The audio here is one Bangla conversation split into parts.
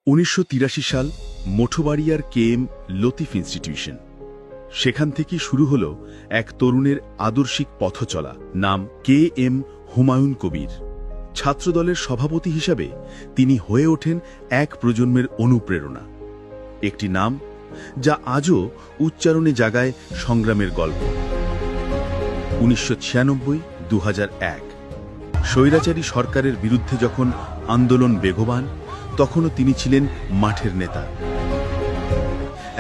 1983 সাল মঠবাড়িয়ার KM লতিফ ইনস্টিটিউশন। সেখান থেকেই শুরু হলো এক তরুণের আদর্শিক পথচলা, নাম KM হুমায়ুন কবির। ছাত্রদলের সভাপতি হিসাবে তিনি হয়ে ওঠেন এক প্রজন্মের অনুপ্রেরণা, একটি নাম যা আজও উচ্চারণে জাগায় সংগ্রামের গল্প। 1996-2001 স্বৈরাচারী সরকারের বিরুদ্ধে যখন আন্দোলন বেগবান, তখনও তিনি ছিলেন মাঠের নেতা,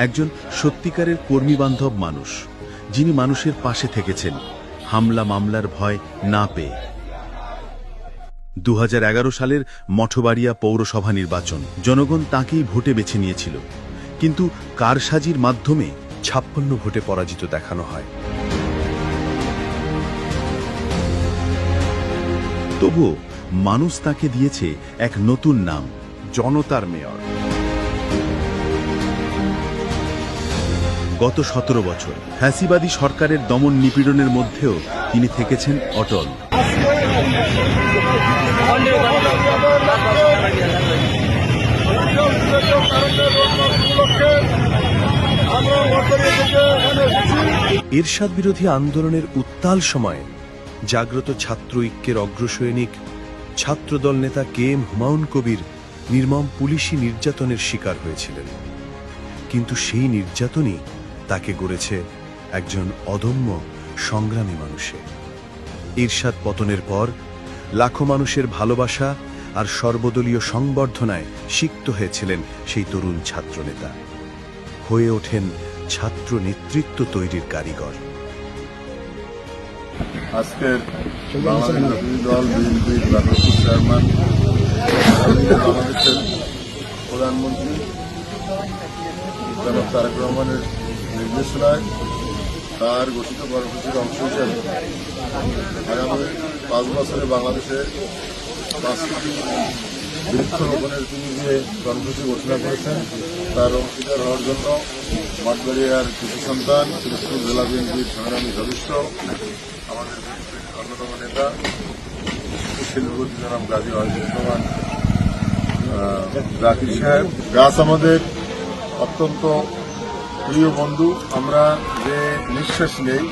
একজন সত্যিকারের কর্মীবান্ধব মানুষ, যিনি মানুষের পাশে থেকেছেন হামলা মামলার ভয় না পেয়ে। 2011 সালের মঠবাড়িয়া পৌরসভা নির্বাচন, জনগণ তাঁকেই ভোটে বেছে নিয়েছিল, কিন্তু কারসাজির মাধ্যমে 56 ভোটে পরাজিত দেখানো হয়। তবুও মানুষ তাকে দিয়েছে এক নতুন নাম, জনতার মেয়র। গত 17 বছর ফ্যাসিবাদী সরকারের দমন নিপীড়নের মধ্যেও তিনি থেকেছেন অটল। এরশাদ বিরোধী আন্দোলনের উত্তাল সময়ে জাগ্রত ছাত্র ঐক্যের অগ্রসৈনিক ছাত্রদল নেতা KM হুমায়ুন কবির নির্মম পুলিশি নির্যাতনের শিকার হয়েছিলেন, কিন্তু সেই নির্যাতনই তাকে গড়েছে একজন অদম্য সংগ্রামী মানুষে। এরশাদ পতনের পর লাখো মানুষের ভালোবাসা আর সর্বদলীয় সংবর্ধনায় সিক্ত হয়েছিলেন সেই তরুণ ছাত্রনেতা, হয়ে ওঠেন ছাত্র নেতৃত্ব তৈরির কারিগর। আজকের বাংলাদেশ জাতীয় দল বিএনপির ভারপ্রাপ্ত চেয়ারম্যান, বাংলাদেশের প্রধানমন্ত্রী জনাব তারেক রহমানের নির্দেশনায় তার ঘোষিত কর্মসূচির অংশ হিসেবে আগামী 5 বছরে বাংলাদেশে 5টি বৃক্ষরোপণের তিনি যে কর্মসূচি ঘোষণা করেছেন, তার অংশীদার হওয়ার জন্য মঠবাড়িয়ার কৃষি সন্তান পিরোজপুর জেলা বিএনপির সংগ্রামী সদস্য, আমাদের অন্যতম নেতা শিল্পপতি জনাব গাজী ওয়াহিদুজ্জামান জাকির সাহেব। গাছ আমাদের অত্যন্ত প্রিয় বন্ধু। আমরা যে নিঃশ্বাস নেই,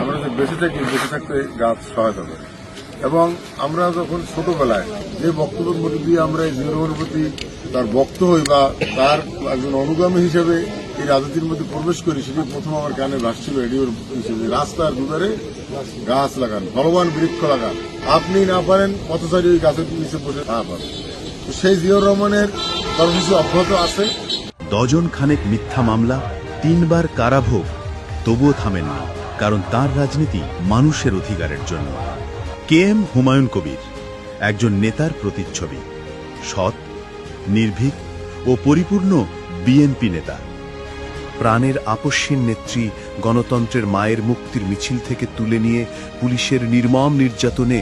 আমরা যে বেঁচে থাকি, বেঁচে থাকতে গাছ সহায়তা করে। এবং আমরা যখন ছোটবেলায় যে বক্তব্যের মধ্যে দিয়ে আমরা এই জিয়াউর প্রতি তার ভক্ত হই বা তার একজন অনুগামী হিসেবে এই রাজনীতির মধ্যে প্রবেশ করি, সেটি প্রথম আমার কানে ভাসছিল রেডিওর হিসেবে, রাস্তার দুধারে গাছ লাগান, ফলবান বৃক্ষ লাগান, আপনি না পারেন পথচারী ওই গাছের নিচে বসে না পারেন। তো সেই জিয়াউর রহমানের কর্মসূচি অব্যাহত আছে। ডজন খানেক মিথ্যা মামলা, 3 বার কারাভোগ, তবুও থামেন না, কারণ তার রাজনীতি মানুষের অধিকারের জন্য। KM হুমায়ুন কবির একজন নেতার প্রতিচ্ছবি, সৎ, নির্ভীক ও পরিপূর্ণ বিএনপি নেতা। প্রাণের আপসহীন নেত্রী গণতন্ত্রের মায়ের মুক্তির মিছিল থেকে তুলে নিয়ে পুলিশের নির্মম নির্যাতনে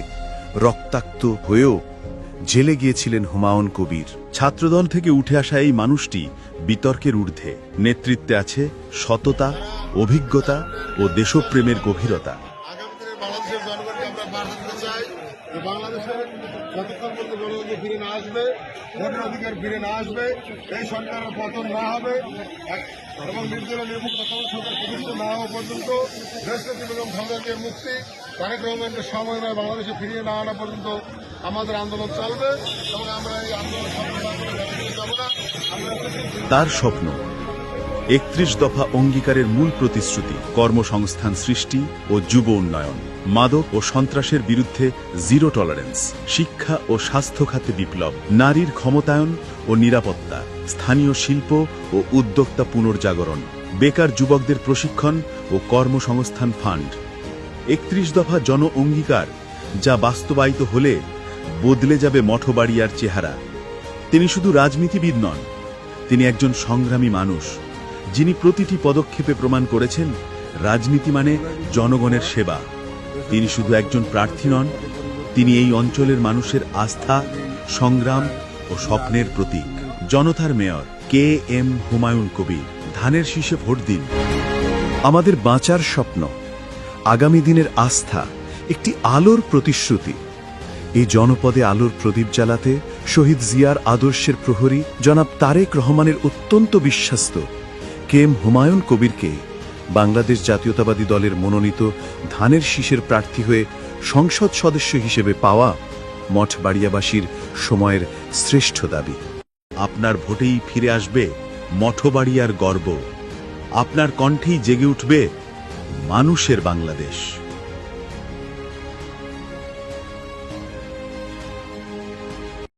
রক্তাক্ত হয়েও জেলে গিয়েছিলেন হুমায়ুন কবির। ছাত্রদল থেকে উঠে আসা এই মানুষটি বিতর্কের ঊর্ধ্বে, নেতৃত্বে আছে সততা, অভিজ্ঞতা ও দেশপ্রেমের গভীরতা। আগামী দিনে বাংলাদেশের জনগণকে আমরা বার্তা দিতে চাই যে বাংলাদেশের যতক্ষণ পর্যন্ত গণতন্ত্র ফিরে না আসবে, ভোটের অধিকার ফিরে না আসবে, এই সরকারের পতন না হবে এবং নির্দলীয় নির্মুক্ত সরকার প্রতিষ্ঠিত না হওয়া পর্যন্ত দেশনেত্রী বেগম খালেদা জিয়ার মুক্তি, তারেক রহমানের সময় নয় বাংলাদেশে ফিরিয়ে না আনা পর্যন্ত আমাদের আন্দোলন চলবে এবং আমরা এই আন্দোলন যাব না। তার স্বপ্ন 31 দফা অঙ্গীকারের মূল প্রতিশ্রুতি, কর্মসংস্থান সৃষ্টি ও যুব উন্নয়ন, মাদক ও সন্ত্রাসের বিরুদ্ধে জিরো টলারেন্স, শিক্ষা ও স্বাস্থ্য খাতে বিপ্লব, নারীর ক্ষমতায়ন ও নিরাপত্তা, স্থানীয় শিল্প ও উদ্যোক্তা পুনর্জাগরণ, বেকার যুবকদের প্রশিক্ষণ ও কর্মসংস্থান ফান্ড। 31 দফা জন অঙ্গীকার, যা বাস্তবায়িত হলে বদলে যাবে মঠবাড়িয়ার চেহারা। তিনি শুধু রাজনীতিবিদ নন, তিনি একজন সংগ্রামী মানুষ, যিনি প্রতিটি পদক্ষেপে প্রমাণ করেছেন রাজনীতি মানে জনগণের সেবা। তিনি শুধু একজন প্রার্থী নন, তিনি এই অঞ্চলের মানুষের আস্থা, সংগ্রাম ও স্বপ্নের প্রতীক। জনতার মেয়র KM হুমায়ুন কবির। ধানের শীষে ভোট দিন। আমাদের বাঁচার স্বপ্ন, আগামী দিনের আস্থা, একটি আলোর প্রতিশ্রুতি। এই জনপদে আলোর প্রদীপ জ্বালাতে শহীদ জিয়ার আদর্শের প্রহরী জনাব তারেক রহমানের অত্যন্ত বিশ্বস্ত কেএম হুমায়ুন কবিরকে বাংলাদেশ জাতীয়তাবাদী দলের মনোনীত ধানের শীষের প্রার্থী হয়ে সংসদ সদস্য হিসেবে পাওয়া মঠবাড়িয়াবাসীর সময়ের শ্রেষ্ঠ দাবি। আপনার ভোটেই ফিরে আসবে মঠবাড়িয়ার গর্ব, আপনার কণ্ঠেই জেগে উঠবে মানুষের বাংলাদেশ।